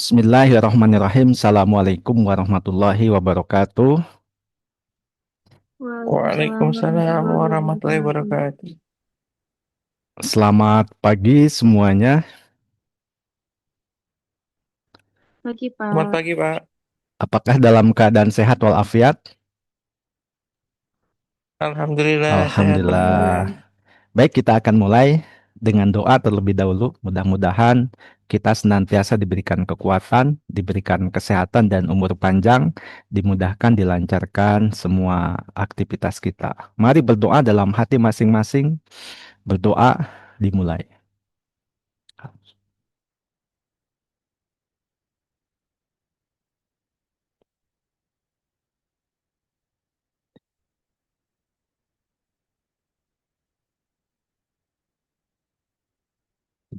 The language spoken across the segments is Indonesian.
Bismillahirrahmanirrahim. Assalamualaikum warahmatullahi wabarakatuh. Waalaikumsalam Waalaikumsalam warahmatullahi warahmatullahi wabarakatuh. wabarakatuh. Selamat pagi semuanya. Pagi, Selamat Pak. pagi, Pak. Apakah dalam keadaan sehat walafiat? Alhamdulillah sehat, Pak. Alhamdulillah. Baik, kita akan mulai dengan doa terlebih dahulu. Mudah-mudahan kita senantiasa diberikan kekuatan, diberikan kesehatan dan umur panjang, dimudahkan, dilancarkan semua aktivitas kita. Mari berdoa dalam hati masing-masing. Berdoa dimulai.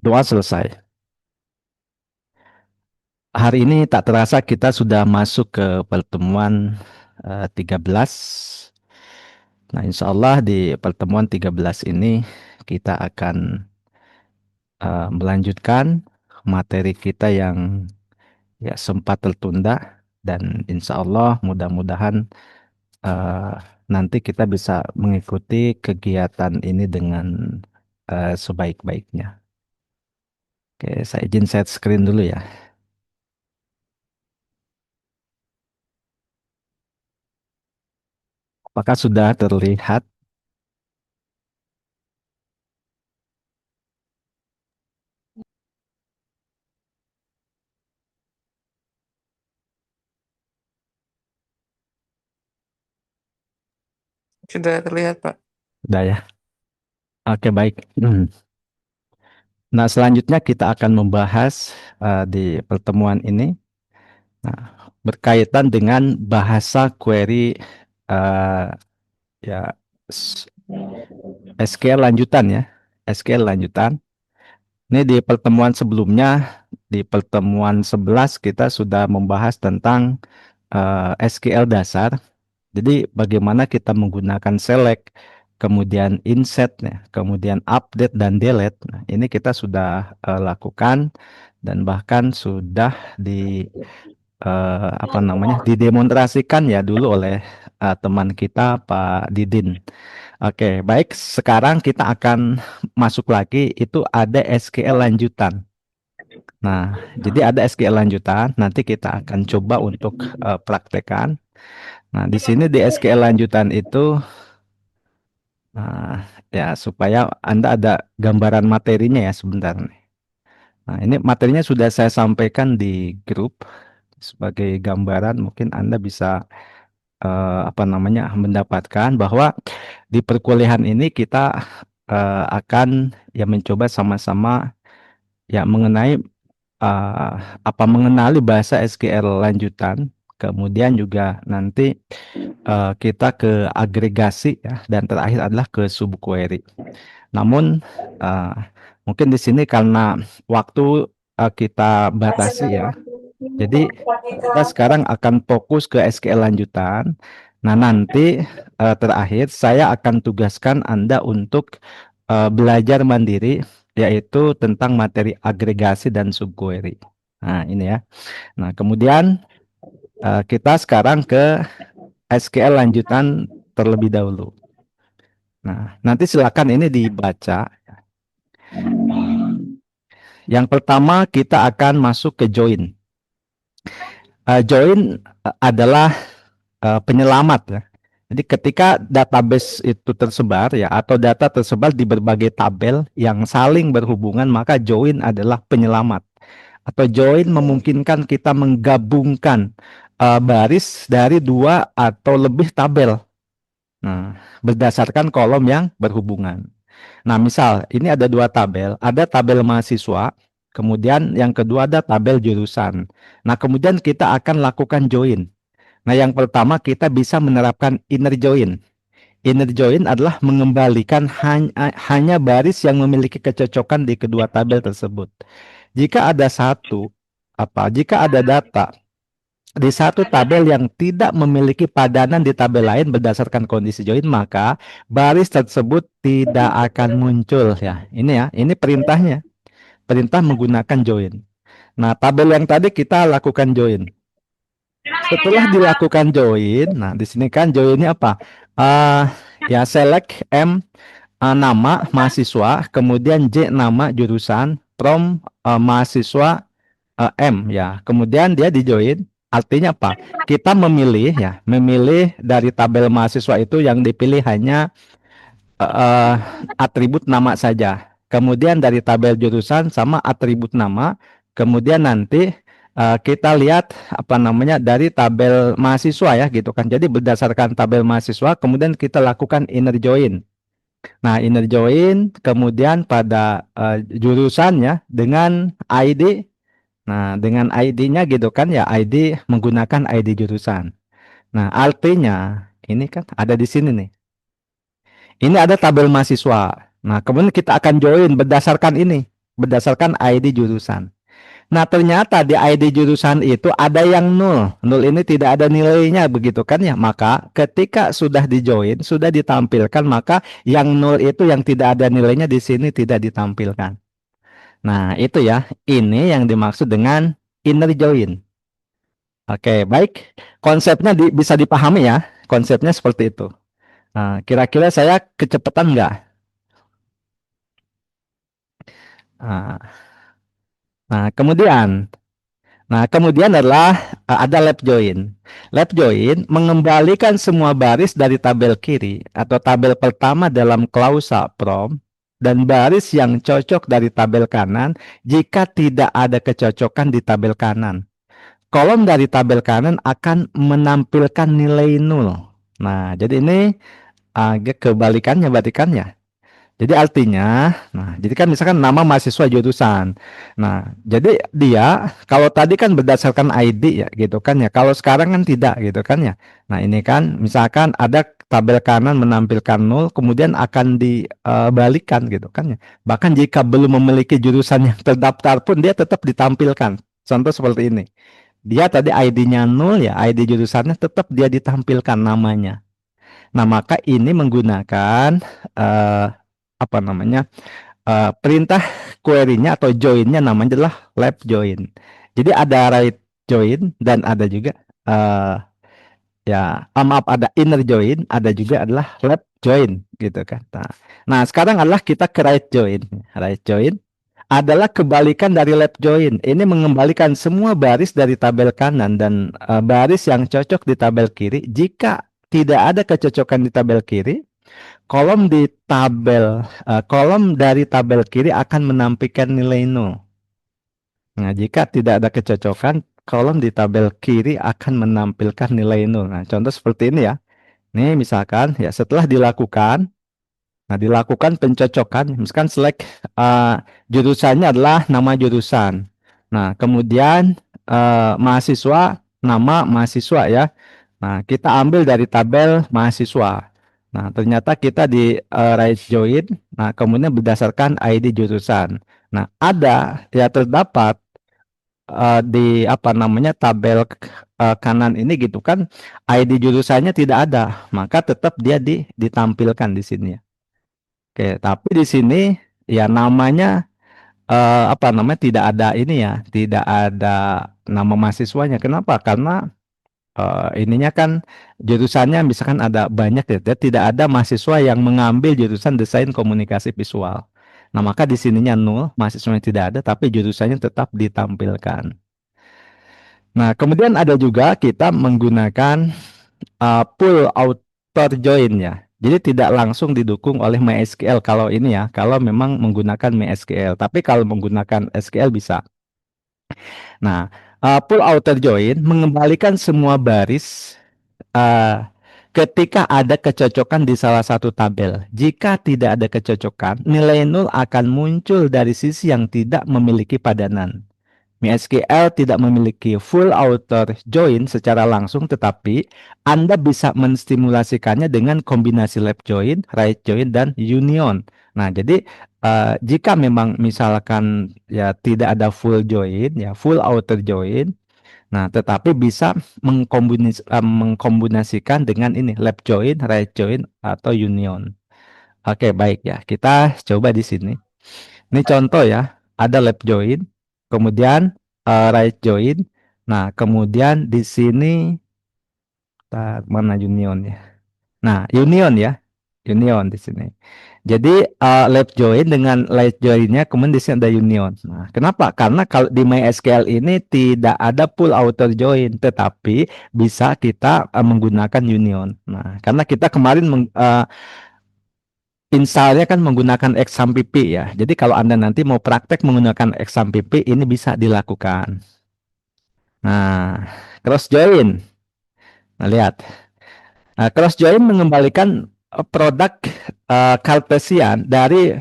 Doa selesai. Hari ini tak terasa kita sudah masuk ke pertemuan 13. Nah, insya Allah di pertemuan 13 ini kita akan melanjutkan materi kita yang ya sempat tertunda, dan insya Allah mudah-mudahan eh, nanti kita bisa mengikuti kegiatan ini dengan sebaik-baiknya. Oke, saya izin share screen dulu ya. Apakah sudah terlihat? Sudah terlihat, Pak. Sudah ya? Oke, baik. Nah, selanjutnya kita akan membahas di pertemuan ini berkaitan dengan bahasa query eh, ya s- SQL lanjutan ya, SQL lanjutan. Ini di pertemuan sebelumnya, di pertemuan 11 kita sudah membahas tentang SQL dasar. Jadi bagaimana kita menggunakan select, kemudian insert, ya, kemudian update dan delete. Nah, ini kita sudah lakukan dan bahkan sudah didemonstrasikan ya dulu oleh teman kita Pak Didin. Oke, baik. Sekarang kita akan masuk lagi. Itu ada SQL lanjutan. Nah, jadi ada SQL lanjutan. Nanti kita akan coba untuk praktekan. Nah, di sini di SQL lanjutan itu, ya supaya Anda ada gambaran materinya ya sebentar nih. Nah, ini materinya sudah saya sampaikan di grup sebagai gambaran. Mungkin Anda bisa mendapatkan bahwa di perkuliahan ini kita akan ya mencoba sama-sama ya eh, mengenali bahasa SQL lanjutan, kemudian juga nanti kita ke agregasi ya, dan terakhir adalah ke subquery. Namun eh, mungkin di sini karena waktu kita batasi ya, jadi kita sekarang akan fokus ke SQL lanjutan. Nah, nanti terakhir saya akan tugaskan Anda untuk belajar mandiri, yaitu tentang materi agregasi dan subquery. Nah, ini ya. Nah, kemudian kita sekarang ke SQL lanjutan terlebih dahulu. Nah, nanti silakan ini dibaca. Yang pertama kita akan masuk ke join. Join adalah penyelamat ya. Jadi ketika database itu tersebar ya, atau data tersebar di berbagai tabel yang saling berhubungan, maka join adalah penyelamat. Atau join memungkinkan kita menggabungkan baris dari dua atau lebih tabel. Nah, berdasarkan kolom yang berhubungan. Nah, misal ini ada dua tabel, ada tabel mahasiswa, kemudian yang kedua ada tabel jurusan. Nah, kemudian kita akan lakukan join. Nah, yang pertama kita bisa menerapkan inner join. Inner join adalah mengembalikan hanya baris yang memiliki kecocokan di kedua tabel tersebut. Jika ada jika ada data di satu tabel yang tidak memiliki padanan di tabel lain berdasarkan kondisi join, maka baris tersebut tidak akan muncul ya. Ini perintahnya. Perintah menggunakan join. Nah, tabel yang tadi kita lakukan join. Setelah dilakukan join, nah di sini kan joinnya apa? Eh ya select M, nama mahasiswa, kemudian J nama jurusan, from mahasiswa M ya. Kemudian dia di join, artinya apa? Kita memilih ya, memilih dari tabel mahasiswa itu yang dipilih hanya eh, atribut nama saja. Kemudian dari tabel jurusan sama atribut nama. Kemudian nanti kita lihat apa namanya dari tabel mahasiswa ya gitu kan. Jadi berdasarkan tabel mahasiswa, kemudian kita lakukan inner join. Nah, inner join kemudian pada jurusannya dengan ID. Nah, dengan ID-nya gitu kan ya, ID menggunakan ID jurusan. Nah, artinya ini kan ada di sini nih. Ini ada tabel mahasiswa. Nah, kemudian kita akan join berdasarkan ini, berdasarkan ID jurusan. Nah, ternyata di ID jurusan itu ada yang nol. Nol ini tidak ada nilainya begitu kan ya. Maka ketika sudah di join, sudah ditampilkan, maka yang nol itu yang tidak ada nilainya di sini tidak ditampilkan. Nah, itu ya. Ini yang dimaksud dengan inner join. Oke, baik. Konsepnya bisa dipahami ya. Konsepnya seperti itu. Nah, kira-kira saya kecepatan nggak? Nah, kemudian, adalah ada lap join. Lap join mengembalikan semua baris dari tabel kiri atau tabel pertama dalam klausa from dan baris yang cocok dari tabel kanan jika tidak ada kecocokan di tabel kanan. Kolom dari tabel kanan akan menampilkan nilai nol. Nah, jadi ini agak kebalikannya berarti kan ya. Jadi artinya, nah, jadi kan misalkan nama mahasiswa jurusan. Nah, jadi dia kalau tadi kan berdasarkan ID ya, gitu kan ya. Kalau sekarang kan tidak, gitu kan ya. Nah, ini kan misalkan ada tabel kanan menampilkan nol, kemudian akan dibalikan, gitu kan ya. Bahkan jika belum memiliki jurusan yang terdaftar pun dia tetap ditampilkan. Contoh seperti ini. Dia tadi ID-nya nol ya, ID jurusannya tetap dia ditampilkan namanya. Nah, maka ini menggunakan eh, apa namanya perintah query-nya atau join-nya namanya adalah left join. Jadi ada right join dan ada juga eh, ya maaf ada inner join, ada juga adalah left join gitu kan. Nah, sekarang adalah kita ke right join. Right join adalah kebalikan dari left join. Ini mengembalikan semua baris dari tabel kanan dan baris yang cocok di tabel kiri. Jika tidak ada kecocokan di tabel kiri, kolom dari tabel kiri akan menampilkan nilai nol. Nah, jika tidak ada kecocokan, kolom di tabel kiri akan menampilkan nilai nol. Nah, contoh seperti ini ya. Nih, misalkan ya setelah dilakukan, nah dilakukan pencocokan, misalkan select jurusannya adalah nama jurusan. Nah, kemudian mahasiswa, nama mahasiswa ya. Nah, kita ambil dari tabel mahasiswa. Nah, ternyata kita di right join. Nah, kemudian berdasarkan ID jurusan. Nah, ada ya terdapat di apa namanya tabel kanan ini gitu kan ID jurusannya tidak ada, maka tetap dia ditampilkan di sini ya. Oke, tapi di sini ya namanya apa namanya tidak ada ini ya, tidak ada nama mahasiswanya. Kenapa? Karena ininya kan jurusannya misalkan ada banyak ya, tidak ada mahasiswa yang mengambil jurusan desain komunikasi visual. Nah, maka di sininya nol, mahasiswanya tidak ada, tapi jurusannya tetap ditampilkan. Nah, kemudian ada juga kita menggunakan pull outer join ya. Jadi tidak langsung didukung oleh MySQL kalau ini ya, kalau memang menggunakan MySQL. Tapi kalau menggunakan SQL bisa. Nah, pull outer join mengembalikan semua baris eh, ketika ada kecocokan di salah satu tabel. Jika tidak ada kecocokan, nilai nol akan muncul dari sisi yang tidak memiliki padanan. MySQL tidak memiliki full outer join secara langsung, tetapi Anda bisa menstimulasikannya dengan kombinasi left join, right join, dan union. Nah, jadi jika memang misalkan ya tidak ada full join, ya full outer join, nah tetapi bisa mengkombinasikan dengan ini left join, right join, atau union. Oke, baik ya. Kita coba di sini. Ini contoh ya, ada left join, kemudian right join. Nah, kemudian di sini mana union ya? Nah, union ya. Union di sini. Jadi left join dengan right joinnya kemudian di sini ada union. Nah, kenapa? Karena kalau di MySQL ini tidak ada full outer join, tetapi bisa kita menggunakan union. Nah, karena kita kemarin installnya kan menggunakan XAMPP ya. Jadi kalau Anda nanti mau praktek menggunakan XAMPP ini bisa dilakukan. Nah, cross join. Nah, lihat. Nah, cross join mengembalikan produk Cartesian dari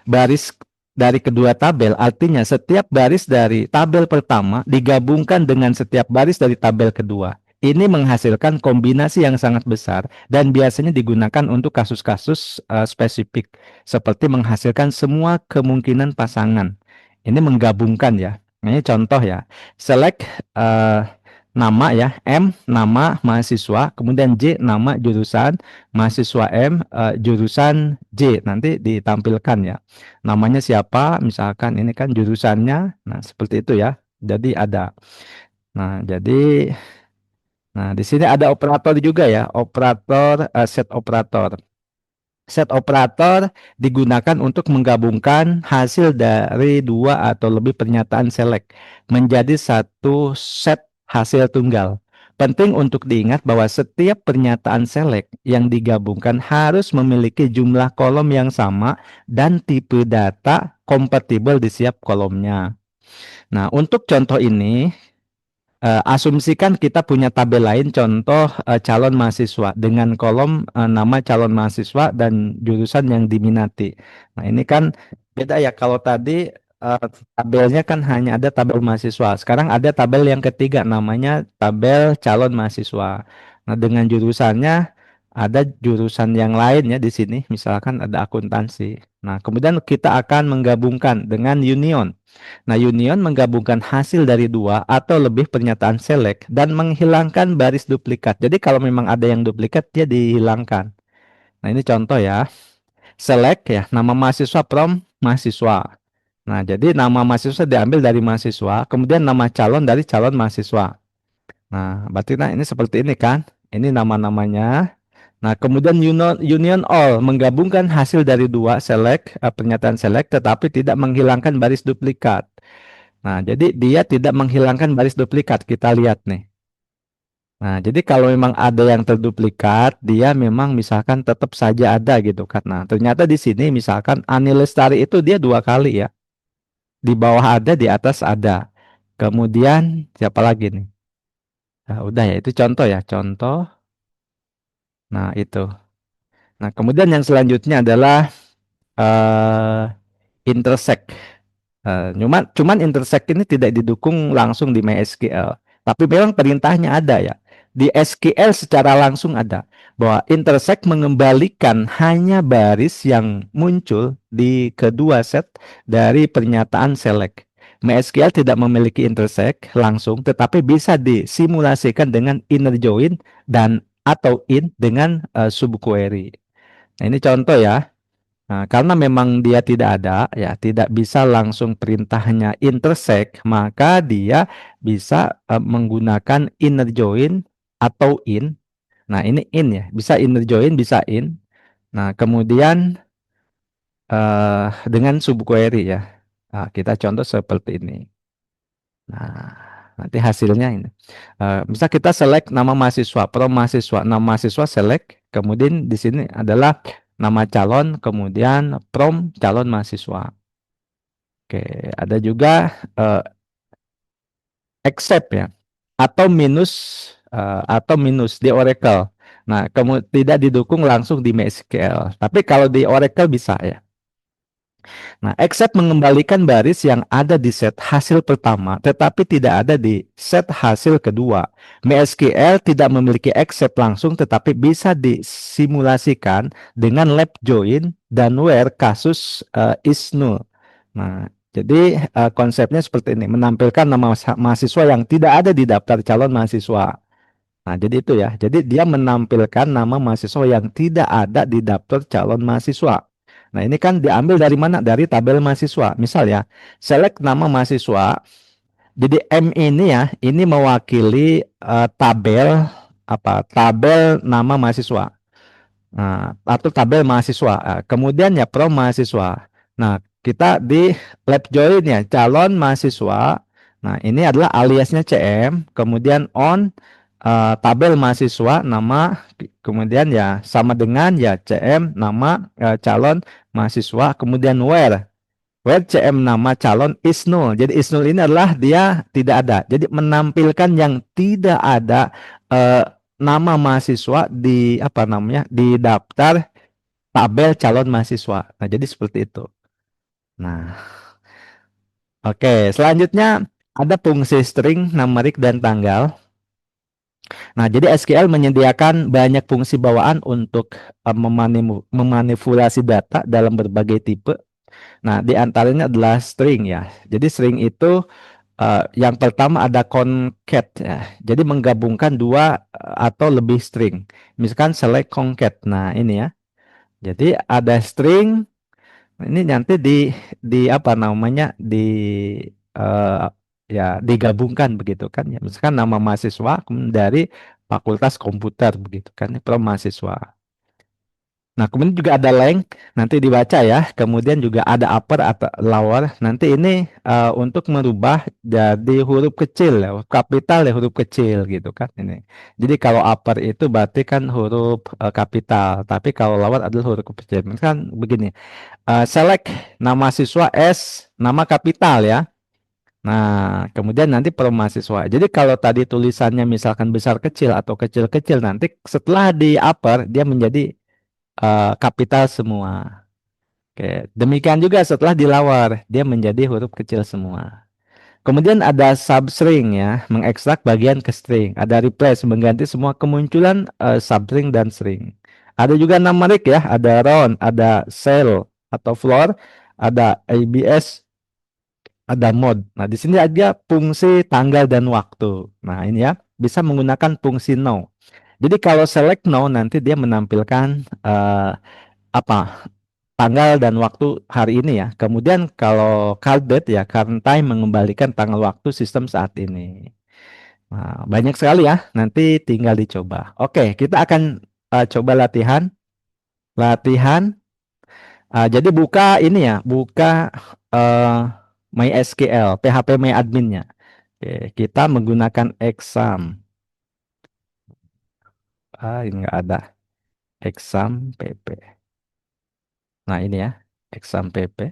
baris dari kedua tabel. Artinya setiap baris dari tabel pertama digabungkan dengan setiap baris dari tabel kedua. Ini menghasilkan kombinasi yang sangat besar dan biasanya digunakan untuk kasus-kasus spesifik seperti menghasilkan semua kemungkinan pasangan. Ini menggabungkan ya. Ini contoh ya. Select nama ya, M nama mahasiswa, kemudian J nama jurusan, mahasiswa M jurusan J nanti ditampilkan ya. Namanya siapa? Misalkan ini kan jurusannya. Nah, seperti itu ya. Jadi ada. Nah, di sini ada operator juga ya, operator set operator. Set operator digunakan untuk menggabungkan hasil dari dua atau lebih pernyataan select menjadi satu set hasil tunggal. Penting untuk diingat bahwa setiap pernyataan select yang digabungkan harus memiliki jumlah kolom yang sama dan tipe data kompatibel di setiap kolomnya. Nah, untuk contoh ini, asumsikan kita punya tabel lain contoh calon mahasiswa dengan kolom nama calon mahasiswa dan jurusan yang diminati. Nah, ini kan beda ya kalau tadi tabelnya kan hanya ada tabel mahasiswa. Sekarang ada tabel yang ketiga namanya tabel calon mahasiswa. Nah, dengan jurusannya ada jurusan yang lain ya di sini, misalkan ada akuntansi. Nah, kemudian kita akan menggabungkan dengan union. Nah, union menggabungkan hasil dari dua atau lebih pernyataan select dan menghilangkan baris duplikat. Jadi kalau memang ada yang duplikat, dia dihilangkan. Nah, ini contoh ya. Select ya, nama mahasiswa from mahasiswa. Nah, jadi nama mahasiswa diambil dari mahasiswa, kemudian nama calon dari calon mahasiswa. Nah, berarti ini seperti ini kan? Ini nama-namanya. Nah, kemudian union all menggabungkan hasil dari dua select, pernyataan select, tetapi tidak menghilangkan baris duplikat. Nah, jadi dia tidak menghilangkan baris duplikat. Kita lihat nih. Nah, jadi kalau memang ada yang terduplikat, dia memang misalkan tetap saja ada gitu kan. Nah, ternyata di sini misalkan Ani Lestari itu dia dua kali ya. Di bawah ada, di atas ada. Kemudian siapa lagi nih? Nah, udah ya, itu contoh ya, contoh. Nah, itu. Nah, kemudian yang selanjutnya adalah eh intersect. Cuman intersect ini tidak didukung langsung di MySQL, tapi memang perintahnya ada ya. Di SQL secara langsung ada bahwa intersect mengembalikan hanya baris yang muncul di kedua set dari pernyataan select. MySQL tidak memiliki intersect langsung, tetapi bisa disimulasikan dengan inner join dan atau in dengan subquery. Nah, ini contoh ya. Nah, karena memang dia tidak ada, ya tidak bisa langsung perintahnya intersect, maka dia bisa menggunakan inner join atau in. Nah, ini in ya, bisa inner join, bisa in. Nah, kemudian dengan subquery ya. Nah, kita contoh seperti ini. Nah, nanti hasilnya ini. Bisa kita select nama mahasiswa, from mahasiswa, nama mahasiswa select, kemudian di sini adalah nama calon, kemudian from calon mahasiswa. Oke, ada juga except ya, atau minus di Oracle. Nah, kamu tidak didukung langsung di MySQL, tapi kalau di Oracle bisa ya. Nah, except mengembalikan baris yang ada di set hasil pertama, tetapi tidak ada di set hasil kedua. MySQL tidak memiliki except langsung, tetapi bisa disimulasikan dengan left join dan where kasus is null. Nah, jadi konsepnya seperti ini, menampilkan nama mahasiswa yang tidak ada di daftar calon mahasiswa. Nah, jadi itu ya. Jadi dia menampilkan nama mahasiswa yang tidak ada di daftar calon mahasiswa. Nah, ini kan diambil dari mana? Dari tabel mahasiswa. Misal ya, select nama mahasiswa Jadi M ini ya, ini mewakili tabel apa? Tabel nama mahasiswa. Nah, atau tabel mahasiswa. Kemudian ya pro mahasiswa. Nah, kita di lab join ya calon mahasiswa. Nah, ini adalah aliasnya CM. Kemudian on tabel mahasiswa nama. Kemudian ya sama dengan ya CM nama calon mahasiswa. Kemudian where CM nama calon is null. Jadi is null ini adalah dia tidak ada. Jadi menampilkan yang tidak ada eh, nama mahasiswa di apa namanya di daftar tabel calon mahasiswa. Nah, jadi seperti itu. Nah, oke. Selanjutnya ada fungsi string, numerik, dan tanggal. Nah, jadi SQL menyediakan banyak fungsi bawaan untuk memanipulasi data dalam berbagai tipe. Nah, di antaranya adalah string ya. Jadi string itu yang pertama ada concat ya. Jadi menggabungkan dua atau lebih string. Misalkan select concat. Nah, ini ya. Jadi ada string ini nanti di apa namanya eh, ya digabungkan begitu kan ya. Misalkan nama mahasiswa kemudian dari Fakultas Komputer begitu kan ya, pro mahasiswa. Nah, kemudian juga ada length, nanti dibaca ya. Kemudian juga ada upper atau lower. Nanti ini untuk merubah jadi huruf kecil ya, huruf kapital ya huruf kecil gitu kan ini. Jadi kalau upper itu berarti kan huruf kapital, tapi kalau lower adalah huruf kecil. Misalkan begini, select nama siswa S, nama kapital ya. Nah, kemudian nanti per mahasiswa. Jadi kalau tadi tulisannya misalkan besar kecil atau kecil kecil, nanti setelah di upper dia menjadi kapital semua. Oke, demikian juga setelah dilawar, dia menjadi huruf kecil semua. Kemudian ada substring ya, mengekstrak bagian ke string. Ada replace, mengganti semua kemunculan substring dan string. Ada juga numerik ya, ada round, ada cell atau floor, ada ABS, ada mode. Nah, di sini ada fungsi tanggal dan waktu. Nah, ini ya, bisa menggunakan fungsi no. Jadi kalau select no nanti dia menampilkan apa tanggal dan waktu hari ini ya. Kemudian kalau call date ya, current time mengembalikan tanggal waktu sistem saat ini. Nah, banyak sekali ya. Nanti tinggal dicoba. Oke, kita akan coba latihan. Latihan. Jadi buka ini ya, buka MySQL, PHP MyAdmin-nya. Oke, kita menggunakan exam. Ini nggak ada. Exam PP. Nah, ini ya, exam PP.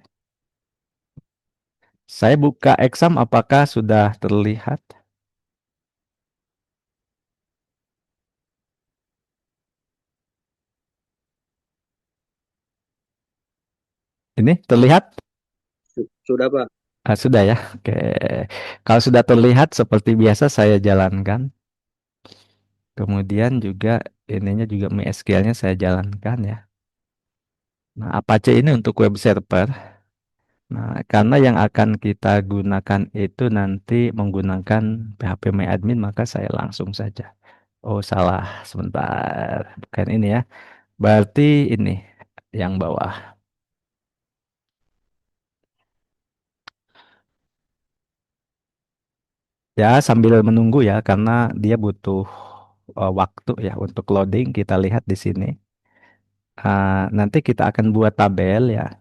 Saya buka exam, apakah sudah terlihat? Ini terlihat? Sudah, Pak. Sudah ya. Oke. Kalau sudah terlihat seperti biasa saya jalankan. Kemudian juga ininya juga MySQL-nya saya jalankan ya. Nah, Apache ini untuk web server. Nah, karena yang akan kita gunakan itu nanti menggunakan PHP MyAdmin, maka saya langsung saja. Oh, salah. Sebentar. Bukan ini ya. Berarti ini yang bawah. Ya, sambil menunggu ya, karena dia butuh waktu ya untuk loading. Kita lihat di sini. Nanti kita akan buat tabel ya.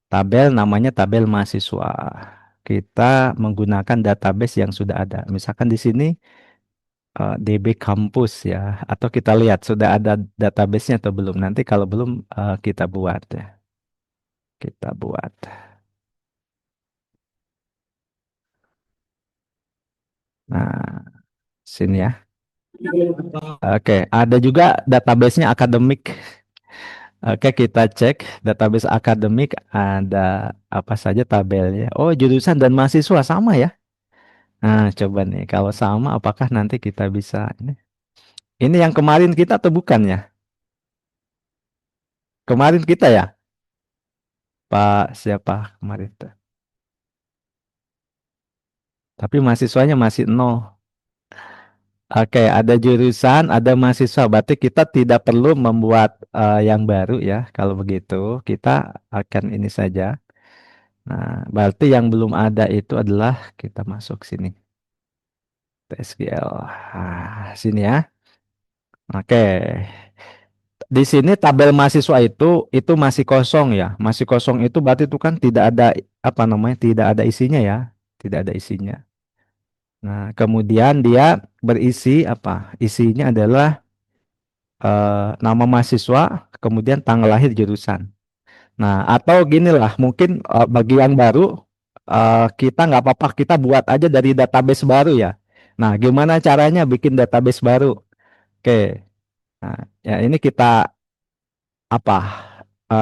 Tabel namanya tabel mahasiswa. Kita menggunakan database yang sudah ada. Misalkan di sini DB Kampus ya. Atau kita lihat sudah ada database-nya atau belum. Nanti kalau belum kita buat ya. Kita buat. Nah, sini ya. Oke, ada juga database-nya akademik. Oke, kita cek database akademik ada apa saja tabelnya. Oh, jurusan dan mahasiswa sama ya. Nah, coba nih kalau sama apakah nanti kita bisa ini yang kemarin kita atau bukan ya? Kemarin kita ya, Pak siapa kemarin tuh? Tapi mahasiswanya masih nol. Oke, ada jurusan, ada mahasiswa. Berarti kita tidak perlu membuat yang baru ya. Kalau begitu, kita akan ini saja. Nah, berarti yang belum ada itu adalah kita masuk sini. TSQL. Sini ya. Oke. Di sini tabel mahasiswa itu masih kosong ya. Masih kosong itu berarti itu kan tidak ada apa namanya? Tidak ada isinya ya. Tidak ada isinya. Nah, kemudian dia berisi apa? Isinya adalah nama mahasiswa, kemudian tanggal lahir jurusan. Nah, atau gini lah, mungkin bagi yang baru, kita nggak apa-apa, kita buat aja dari database baru ya. Nah, gimana caranya bikin database baru? Oke, nah, ya ini kita apa?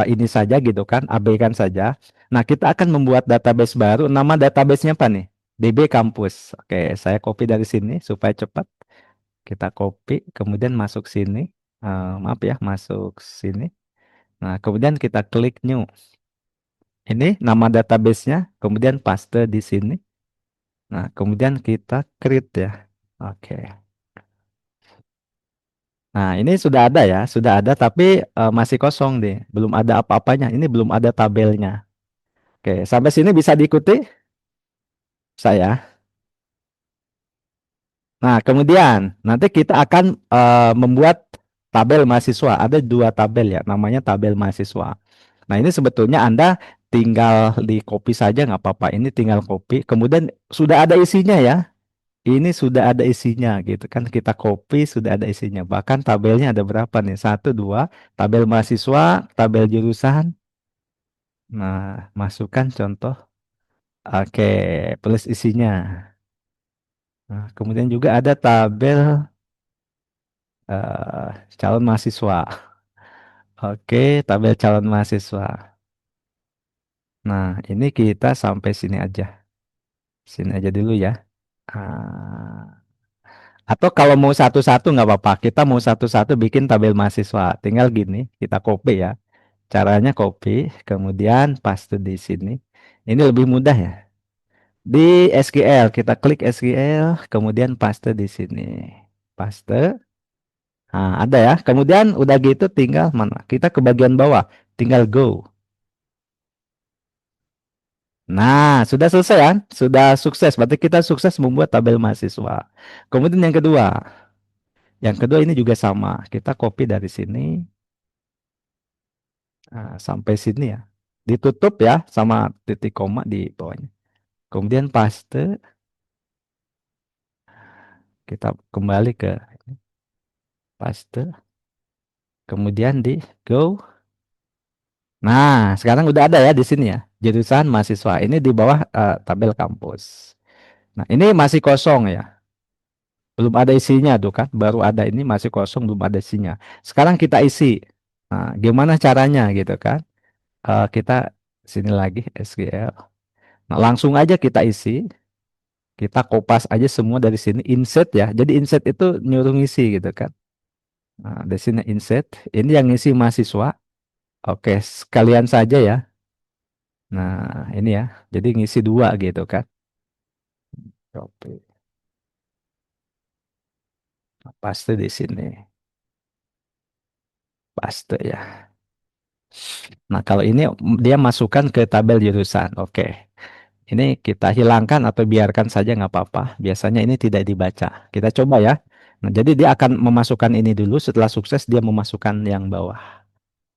Ini saja gitu kan, abaikan saja. Nah, kita akan membuat database baru. Nama databasenya apa nih? DB Kampus. Oke, saya copy dari sini supaya cepat. Kita copy, kemudian masuk sini. Maaf ya, masuk sini. Nah, kemudian kita klik new. Ini nama databasenya, kemudian paste di sini. Nah, kemudian kita create ya. Oke. Nah, ini sudah ada ya, sudah ada tapi masih kosong deh. Belum ada apa-apanya. Ini belum ada tabelnya. Oke, sampai sini bisa diikuti saya. Nah, kemudian nanti kita akan membuat tabel mahasiswa. Ada dua tabel ya, namanya tabel mahasiswa. Nah, ini sebetulnya Anda tinggal di copy saja nggak apa-apa. Ini tinggal copy. Kemudian sudah ada isinya ya. Ini sudah ada isinya gitu kan. Kita copy sudah ada isinya. Bahkan tabelnya ada berapa nih? Satu, dua. Tabel mahasiswa, tabel jurusan. Nah, masukkan contoh. Oke, plus isinya. Nah, kemudian juga ada tabel calon mahasiswa. Oke, tabel calon mahasiswa. Nah, ini kita sampai sini aja. Sini aja dulu ya. Ah, atau kalau mau satu-satu nggak apa-apa. Kita mau satu-satu bikin tabel mahasiswa. Tinggal gini, kita copy ya. Caranya copy, kemudian paste di sini. Ini lebih mudah ya. Di SQL, kita klik SQL, kemudian paste di sini. Paste. Nah, ada ya. Kemudian udah gitu tinggal mana? Kita ke bagian bawah, tinggal go. Nah, sudah selesai kan? Sudah sukses. Berarti kita sukses membuat tabel mahasiswa. Kemudian yang kedua ini juga sama. Kita copy dari sini sampai sini ya. Ditutup ya sama titik koma di bawahnya. Kemudian paste, kita kembali ke paste, kemudian di go. Nah, sekarang udah ada ya di sini ya. Jurusan mahasiswa. Ini di bawah tabel kampus. Nah, ini masih kosong ya. Belum ada isinya tuh kan. Baru ada ini masih kosong, belum ada isinya. Sekarang kita isi. Nah, gimana caranya gitu kan? Kita sini lagi SQL. Nah, langsung aja kita isi. Kita kopas aja semua dari sini. Insert ya. Jadi insert itu nyuruh ngisi gitu kan. Nah, di sini insert. Ini yang ngisi mahasiswa. Oke, sekalian saja ya. Nah, ini ya. Jadi ngisi dua gitu kan. Copy. Paste di sini. Paste ya. Nah, kalau ini dia masukkan ke tabel jurusan. Oke. Ini kita hilangkan atau biarkan saja nggak apa-apa. Biasanya ini tidak dibaca. Kita coba ya. Nah, jadi dia akan memasukkan ini dulu. Setelah sukses dia memasukkan yang bawah.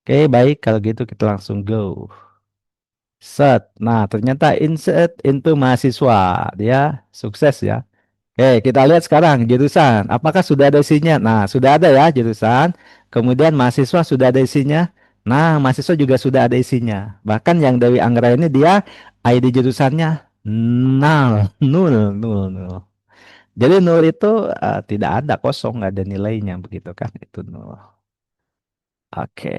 Oke, baik. Kalau gitu kita langsung go. Set. Nah, ternyata insert into mahasiswa. Dia sukses ya. Oke, kita lihat sekarang jurusan. Apakah sudah ada isinya? Nah, sudah ada ya jurusan. Kemudian mahasiswa sudah ada isinya. Nah, mahasiswa juga sudah ada isinya. Bahkan yang Dewi Anggra ini dia ID jurusannya nol, nul, nul, nul. Jadi nol itu tidak ada, kosong, nggak ada nilainya begitu kan? Itu nol. Oke.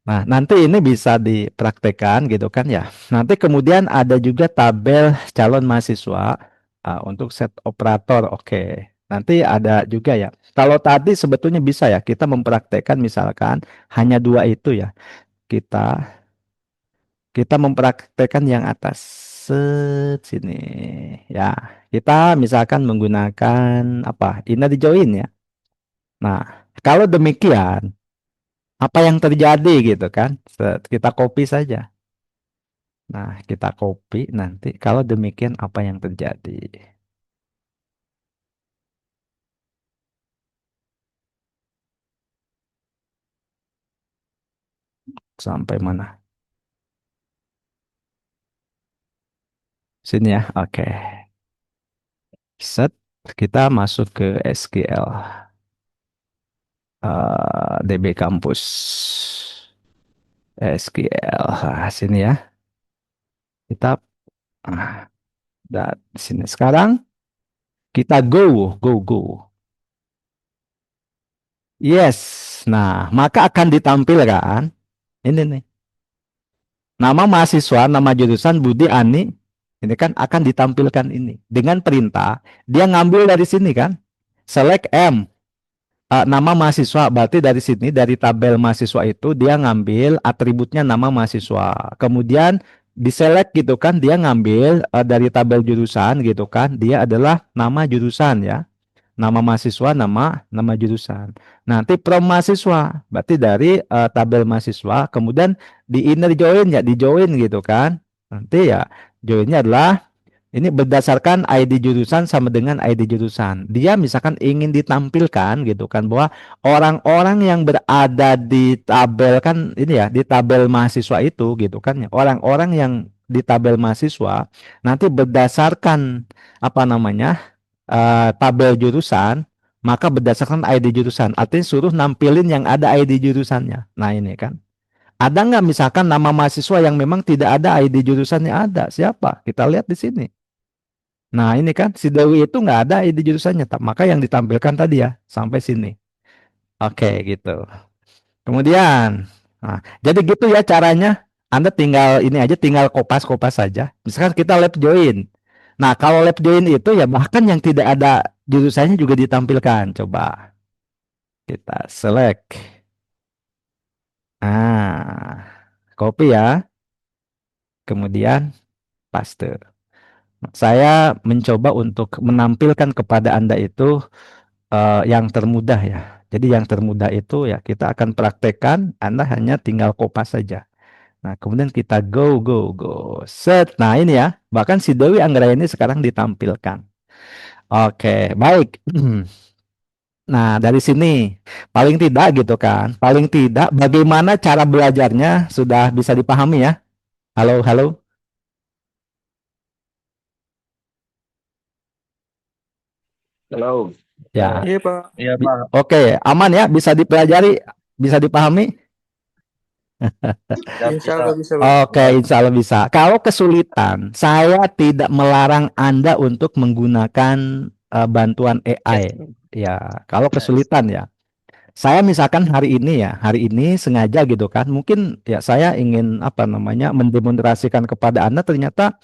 Nah, nanti ini bisa dipraktekkan gitu kan ya. Nanti kemudian ada juga tabel calon mahasiswa untuk set operator. Oke. Nanti ada juga ya. Kalau tadi sebetulnya bisa ya kita mempraktekkan misalkan hanya dua itu ya. Kita kita mempraktekkan yang atas set sini ya. Kita misalkan menggunakan apa? Inner join ya. Nah, kalau demikian apa yang terjadi gitu kan? Kita copy saja. Nah, kita copy nanti. Kalau demikian apa yang terjadi? Sampai mana? Sini ya. Oke. Set. Kita masuk ke SQL. DB Campus. SQL. Nah, sini ya. Kita sini sekarang kita go. Yes. Nah, maka akan ditampilkan ini nih. Nama mahasiswa, nama jurusan Budi Ani, ini kan akan ditampilkan ini. Dengan perintah, dia ngambil dari sini kan. Select M, nama mahasiswa. Berarti dari sini, dari tabel mahasiswa itu, dia ngambil atributnya nama mahasiswa. Kemudian diselect gitu kan, dia ngambil dari tabel jurusan gitu kan. Dia adalah nama jurusan ya. Nama mahasiswa, nama jurusan. Nanti from mahasiswa, berarti dari tabel mahasiswa, kemudian di inner join ya, di join gitu kan. Nanti ya joinnya adalah ini berdasarkan ID jurusan sama dengan ID jurusan. Dia misalkan ingin ditampilkan gitu kan bahwa orang-orang yang berada di tabel kan ini ya, di tabel mahasiswa itu gitu kan ya. Orang-orang yang di tabel mahasiswa nanti berdasarkan apa namanya? Tabel jurusan, maka berdasarkan ID jurusan. Artinya suruh nampilin yang ada ID jurusannya. Nah ini kan. Ada nggak misalkan nama mahasiswa yang memang tidak ada ID jurusannya ada? Siapa? Kita lihat di sini. Nah ini kan si Dewi itu nggak ada ID jurusannya. Maka yang ditampilkan tadi ya sampai sini. Oke gitu. Kemudian, nah, jadi gitu ya caranya. Anda tinggal ini aja, tinggal kopas-kopas saja. Misalkan kita lab join. Nah, kalau lab join itu ya bahkan yang tidak ada jurusannya juga ditampilkan. Coba kita select. Ah, copy ya. Kemudian paste. Saya mencoba untuk menampilkan kepada Anda itu yang termudah ya. Jadi yang termudah itu ya kita akan praktekkan. Anda hanya tinggal kopas saja. Nah, kemudian kita go. Set. Nah, ini ya. Bahkan si Dewi Anggraini sekarang ditampilkan. Oke, baik. Nah, dari sini paling tidak gitu kan. Paling tidak bagaimana cara belajarnya sudah bisa dipahami ya. Halo, halo. Halo. Ya. Iya, Pak. Iya, Pak. Oke, aman ya, bisa dipelajari, bisa dipahami. Siap, Insya bisa. Allah bisa, Pak. Oke, insya Allah bisa. Kalau kesulitan, saya tidak melarang Anda untuk menggunakan bantuan Yes. AI. Ya, kalau Yes. kesulitan ya. Saya misalkan hari ini sengaja gitu kan, mungkin ya saya ingin apa namanya mendemonstrasikan kepada Anda ternyata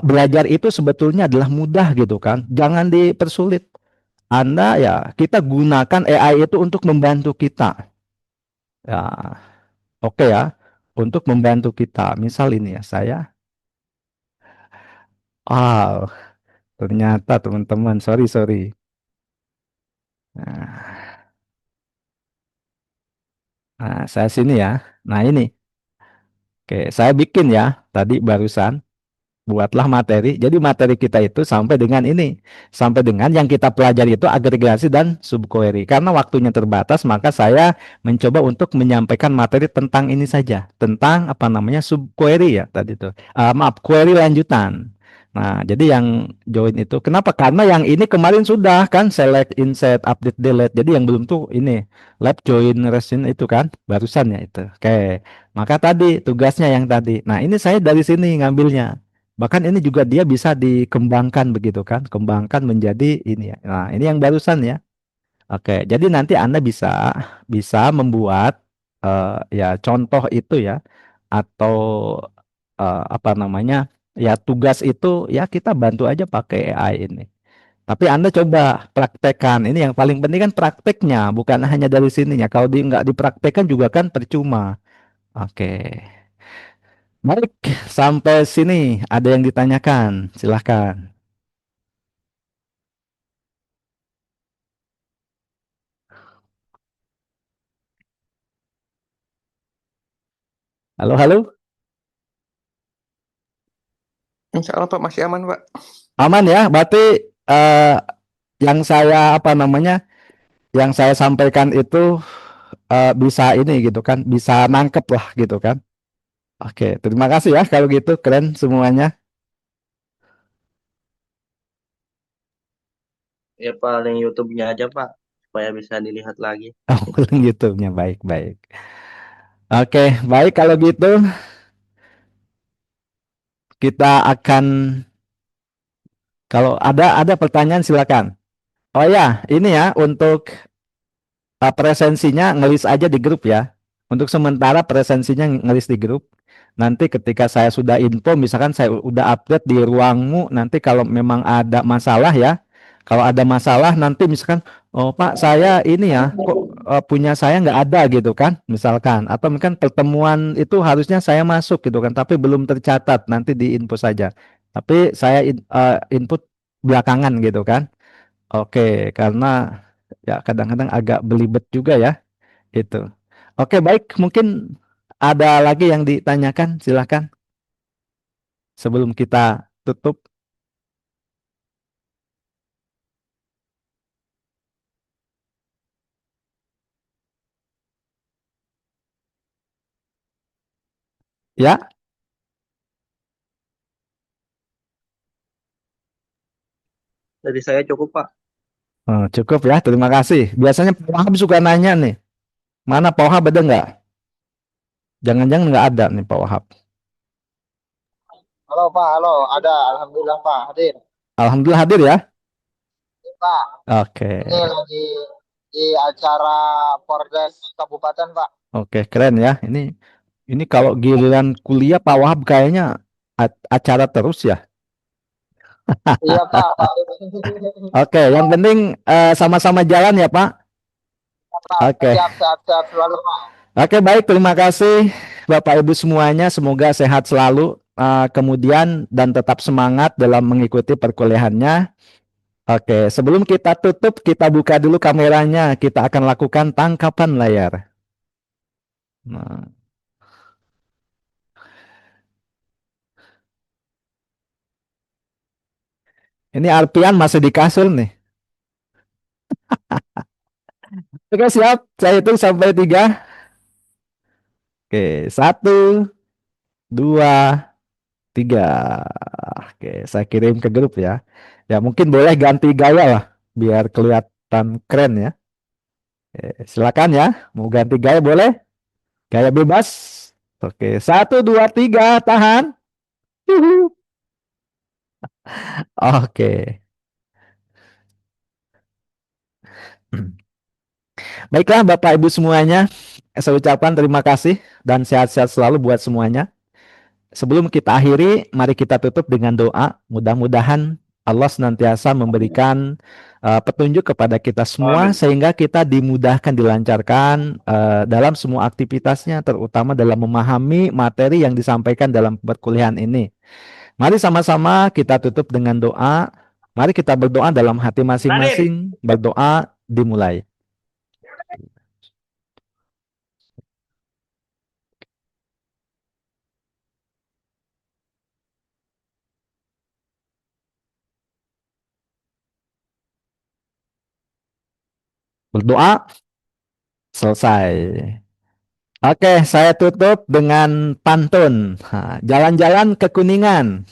belajar itu sebetulnya adalah mudah gitu kan. Jangan dipersulit. Anda ya, kita gunakan AI itu untuk membantu kita. Ya, oke ya, untuk membantu kita. Misal ini ya, saya, ternyata teman-teman, sorry. Nah, saya sini ya. Nah ini, oke, saya bikin ya, tadi barusan. Buatlah materi. Jadi materi kita itu sampai dengan ini, sampai dengan yang kita pelajari itu agregasi dan subquery. Karena waktunya terbatas, maka saya mencoba untuk menyampaikan materi tentang ini saja, tentang apa namanya subquery ya tadi itu. Maaf, query lanjutan. Nah, jadi yang join itu kenapa? Karena yang ini kemarin sudah kan select, insert, update, delete. Jadi yang belum tuh ini lab join resin itu kan barusan ya itu. Oke. Maka tadi tugasnya yang tadi. Nah, ini saya dari sini ngambilnya. Bahkan ini juga dia bisa dikembangkan begitu kan, kembangkan menjadi ini ya. Nah, ini yang barusan ya. Oke, jadi nanti Anda bisa bisa membuat ya contoh itu ya atau apa namanya? Ya tugas itu ya kita bantu aja pakai AI ini. Tapi Anda coba praktekkan. Ini yang paling penting kan prakteknya, bukan hanya dari sininya. Kalau nggak dipraktekkan juga kan percuma. Oke. Baik, sampai sini ada yang ditanyakan. Silahkan. Halo, halo. Insya Allah Pak masih aman Pak. Aman ya, berarti yang saya apa namanya, yang saya sampaikan itu bisa ini gitu kan, bisa nangkep lah gitu kan. Oke, terima kasih ya kalau gitu, keren semuanya. Ya paling YouTube-nya aja Pak, supaya bisa dilihat lagi. Oh, YouTube-nya baik-baik. Oke, baik kalau gitu kita akan, kalau ada pertanyaan silakan. Oh ya, ini ya untuk presensinya ngelis aja di grup ya. Untuk sementara presensinya ngelis di grup. Nanti ketika saya sudah info, misalkan saya udah update di ruangmu, nanti kalau memang ada masalah ya, kalau ada masalah nanti misalkan, oh Pak saya ini ya, kok punya saya nggak ada gitu kan, misalkan, atau mungkin pertemuan itu harusnya saya masuk gitu kan, tapi belum tercatat, nanti di info saja. Tapi saya input belakangan gitu kan. Oke, karena ya kadang-kadang agak belibet juga ya itu. Oke, baik, mungkin ada lagi yang ditanyakan, silakan sebelum kita tutup. Ya, Dari saya cukup Pak. cukup ya, terima kasih. Biasanya Pak Wahab suka nanya nih, mana Pak Wahab ada nggak? Jangan-jangan nggak ada nih Pak Wahab. Halo Pak, halo, ada. Alhamdulillah Pak, hadir. Alhamdulillah hadir ya. Pak, Oke, ini lagi di acara Pordes Kabupaten Pak. oke, keren ya. Ini kalau giliran kuliah Pak Wahab kayaknya acara terus ya. Iya Pak, Oke, yang penting sama-sama jalan ya Pak. Pak, Oke. siap, siap, siap selalu Pak. Oke, baik. Terima kasih Bapak Ibu semuanya. Semoga sehat selalu. Kemudian dan tetap semangat dalam mengikuti perkuliahannya. Oke, sebelum kita tutup, kita buka dulu kameranya. Kita akan lakukan tangkapan layar. Nah, ini Arpian masih di kasur nih. Oke, siap. Saya hitung sampai 3. Oke, 1, 2, 3. Oke, saya kirim ke grup ya. Ya, mungkin boleh ganti gaya lah, biar kelihatan keren ya. Silakan ya, mau ganti gaya boleh, gaya bebas. Oke, 1, 2, 3, tahan. Yuhu. Oke, baiklah Bapak Ibu semuanya, saya ucapkan terima kasih dan sehat-sehat selalu buat semuanya. Sebelum kita akhiri, mari kita tutup dengan doa. Mudah-mudahan Allah senantiasa memberikan petunjuk kepada kita semua Amin. sehingga kita dimudahkan, dilancarkan dalam semua aktivitasnya, terutama dalam memahami materi yang disampaikan dalam perkuliahan ini. Mari sama-sama kita tutup dengan doa. Mari kita berdoa dalam hati masing-masing. Berdoa dimulai. Berdoa selesai. Oke, saya tutup dengan pantun. Jalan-jalan ke Kuningan.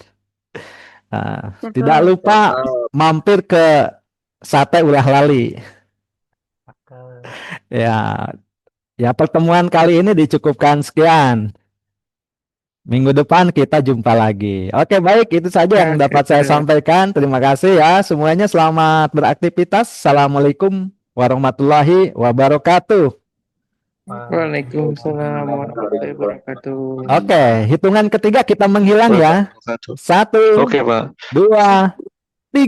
Tidak lupa mampir ke Sate Ulah Lali. Ya, ya pertemuan kali ini dicukupkan sekian. Minggu depan kita jumpa lagi. Oke, baik, itu saja yang dapat saya sampaikan. Terima kasih ya semuanya. Selamat beraktivitas. Assalamualaikum warahmatullahi wabarakatuh. Waalaikumsalam warahmatullahi wabarakatuh. Oke, hitungan ketiga kita menghilang ya. 1, Oke Pak. 2,